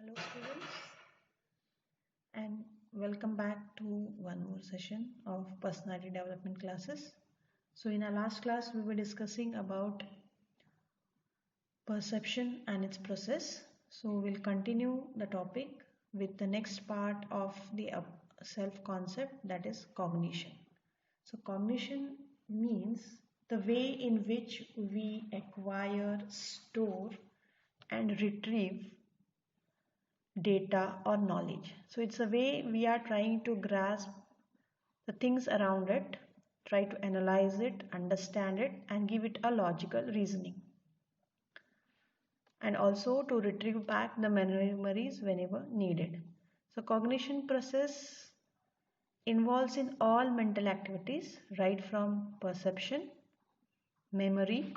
Hello students, and welcome back to one more session of personality development classes. So in our last class we were discussing about perception and its process. So we'll continue the topic with the next part of the self concept, that is cognition. So cognition means the way in which we acquire, store and retrieve data or knowledge. So it's a way we are trying to grasp the things around it, try to analyze it, understand it, and give it a logical reasoning. And also to retrieve back the memories whenever needed. So cognition process involves in all mental activities, right from perception, memory,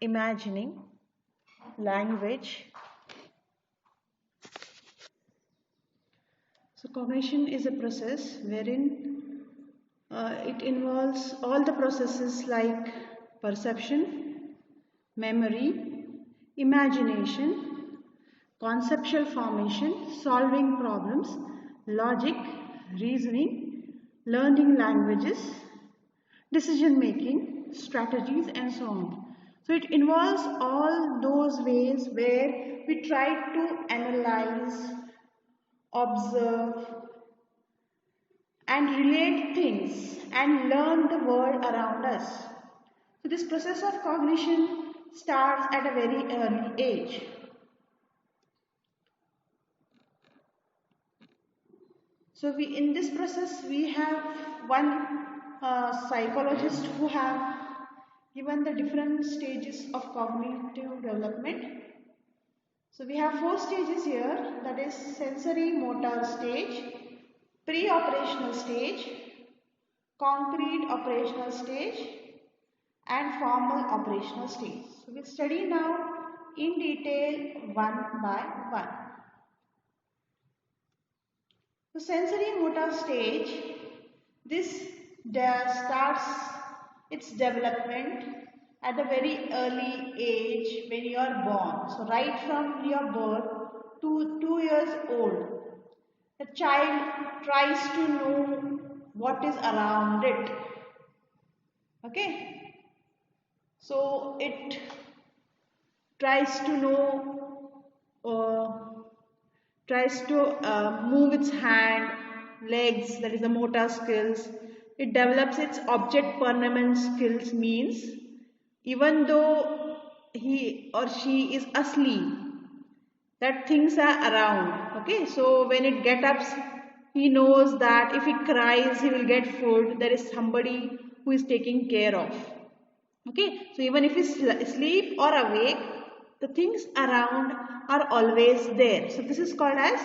imagining, language. So cognition is a process wherein it involves all the processes like perception, memory, imagination, conceptual formation, solving problems, logic, reasoning, learning languages, decision making, strategies, and so on. So it involves all those ways where we try to analyze, observe, and relate things and learn the world around us. So this process of cognition starts at a very early age. So in this process we have one psychologist who have given the different stages of cognitive development. So we have 4 stages here, that is sensory motor stage, pre-operational stage, concrete operational stage, and formal operational stage. So we'll study now in detail one by one. The sensory motor stage, this starts its development at a very early age when you are born. So right from your birth to 2 years old, the child tries to know what is around it. Okay, so it tries to know, move its hand, legs, that is the motor skills. It develops its object permanence skills, means even though he or she is asleep, that things are around. Okay, so when it gets up, he knows that if he cries he will get food, there is somebody who is taking care of. Okay, so even if he's asleep or awake, the things around are always there. So this is called as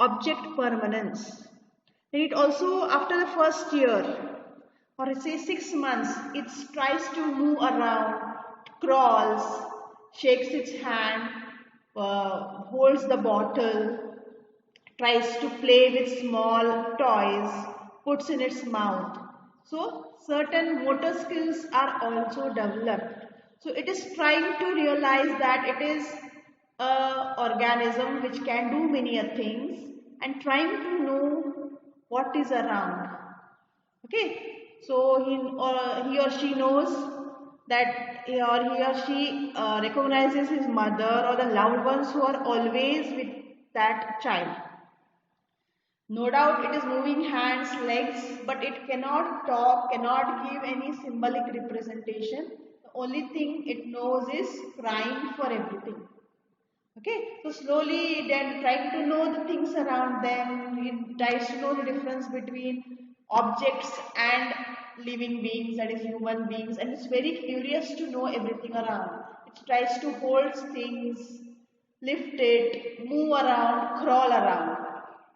object permanence. And it also, after the first year, or say 6 months, it tries to move around, crawls, shakes its hand, holds the bottle, tries to play with small toys, puts in its mouth. So certain motor skills are also developed. So it is trying to realize that it is an organism which can do many things and trying to know what is around. Okay, so he or she knows that he or she recognizes his mother or the loved ones who are always with that child. No doubt it is moving hands, legs, but it cannot talk, cannot give any symbolic representation. The only thing it knows is crying for everything. Okay, so slowly then trying to know the things around them, it tries to know the difference between objects and living beings, that is human beings, and it's very curious to know everything around. It tries to hold things, lift it, move around, crawl around.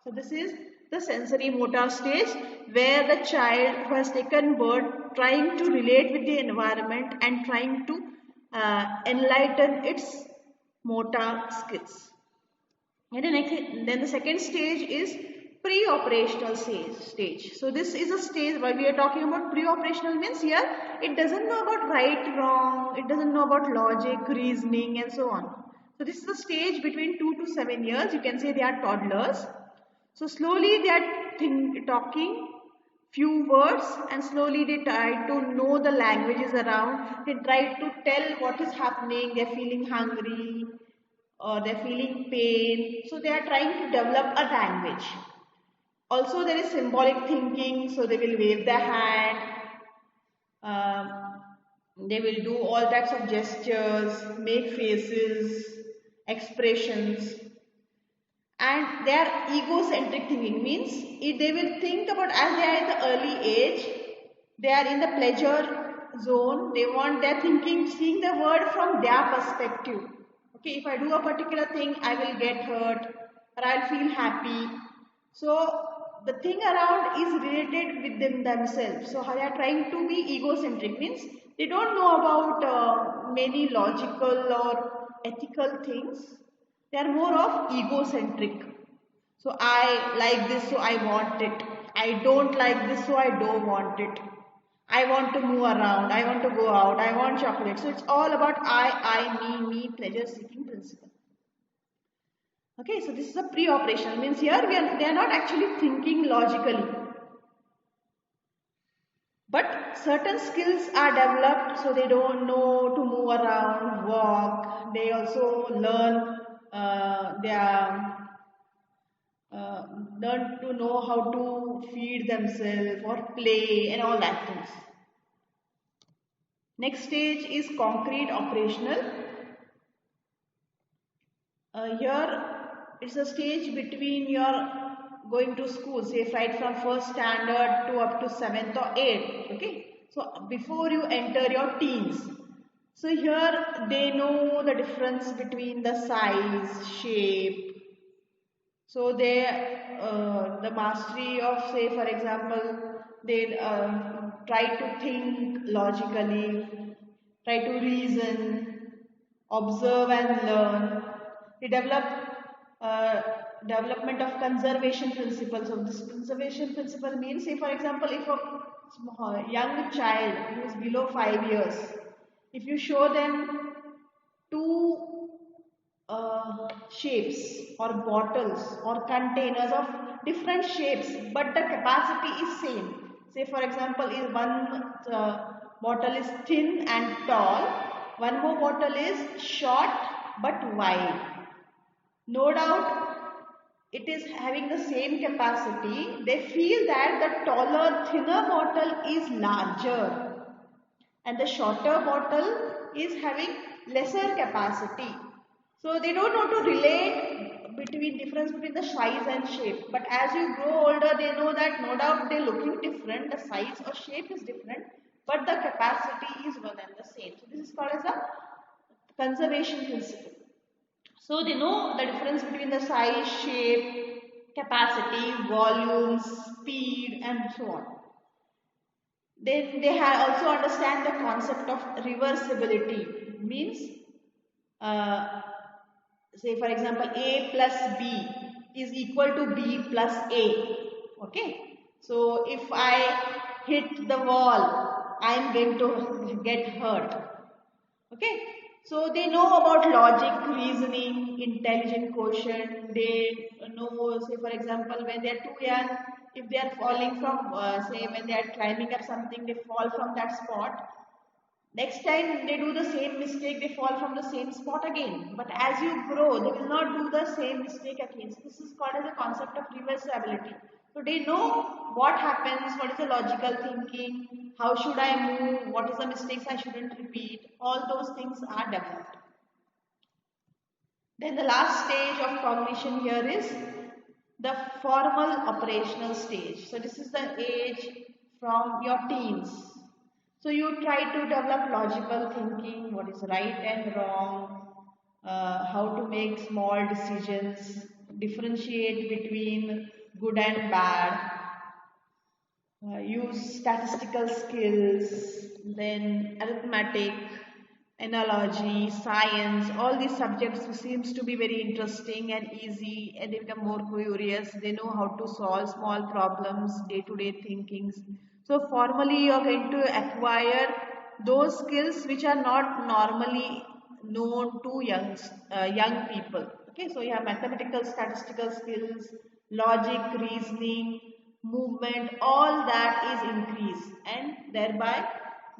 So this is the sensory motor stage where the child who has taken birth trying to relate with the environment and trying to enlighten its motor skills. And then the second stage is pre-operational stage. So this is a stage where we are talking about pre-operational, means here it doesn't know about right, wrong, it doesn't know about logic, reasoning and so on. So this is the stage between 2 to 7 years. You can say they are toddlers. So slowly they are talking few words, and slowly they try to know the languages around. They try to tell what is happening. They're feeling hungry or they're feeling pain. So they are trying to develop a language. Also there is symbolic thinking. So they will wave their hand. Um, they will do all types of gestures, make faces, expressions, and their egocentric thinking means if they will think about, as they are in the early age, they are in the pleasure zone. They want their thinking, seeing the world from their perspective. Okay, if I do a particular thing, I will get hurt or I'll feel happy. So the thing around is related with themselves. So how they are trying to be egocentric means they don't know about many logical or ethical things. They are more of egocentric. So I like this, so I want it. I don't like this, so I don't want it. I want to move around. I want to go out. I want chocolate. So it's all about me, pleasure seeking principle. Okay, so this is a pre-operational, means here they are not actually thinking logically. But certain skills are developed, so they don't know to move around, walk. They also learn learn to know how to feed themselves or play and all that things. Next stage is concrete operational. Here it's a stage between your going to school, say right from first standard to up to 7th or 8th. Okay, so before you enter your teens. So here they know the difference between the size, shape. So they, the mastery of, say for example, they try to think logically, try to reason, observe and learn. They develop development of conservation principles. So this conservation principle means, say for example, if a young child who is below 5 years, if you show them two shapes or bottles or containers of different shapes, but the capacity is same. Say for example, if one bottle is thin and tall, one more bottle is short but wide. No doubt it is having the same capacity. They feel that the taller, thinner bottle is larger and the shorter bottle is having lesser capacity. So they don't know to relate between difference between the size and shape. But as you grow older, they know that no doubt they're looking different. The size or shape is different, but the capacity is one and the same. So this is called as a conservation principle. So they know the difference between the size, shape, capacity, volume, speed, and so on. Then they also understand the concept of reversibility. Means, say for example, A plus B is equal to B plus A. Okay. So if I hit the wall, I am going to get hurt. Okay. So they know about logic, reasoning, intelligent quotient. They know, say for example, when they are too young, if they are falling from, say when they are climbing up something, they fall from that spot. Next time they do the same mistake, they fall from the same spot again. But as you grow, they will not do the same mistake again. So this is called as a concept of reversibility. So they know what happens, what is the logical thinking, how should I move, what is the mistakes I shouldn't repeat. All those things are developed. Then the last stage of cognition here is the formal operational stage. So this is the age from your teens. So you try to develop logical thinking, what is right and wrong, how to make small decisions, differentiate between good and bad, use statistical skills, then arithmetic, analogy, science, all these subjects seems to be very interesting and easy, and they become more curious. They know how to solve small problems, day-to-day thinkings. So formally you are going to acquire those skills which are not normally known to young people. Okay, so you have mathematical, statistical skills, logic, reasoning, movement, all that is increased, and thereby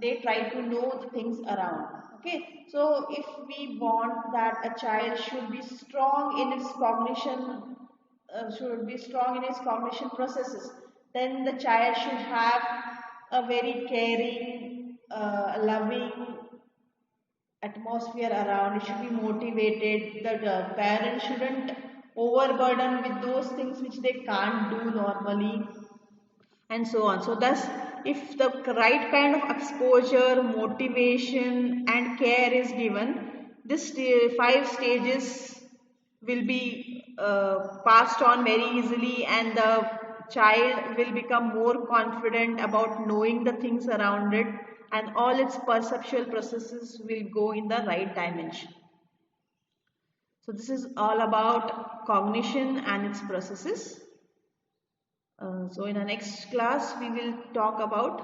they try to know the things around. Okay, so if we want that a child should be strong in its cognition, should be strong in its cognition processes, then the child should have a very caring, loving atmosphere around. It should be motivated. The parents shouldn't overburden with those things which they can't do normally, and so on. So thus, if the right kind of exposure, motivation and care is given, this 5 stages will be passed on very easily, and the child will become more confident about knowing the things around it, and all its perceptual processes will go in the right dimension. So this is all about cognition and its processes. So in our next class, we will talk about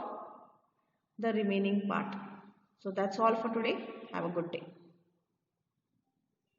the remaining part. So that's all for today. Have a good day.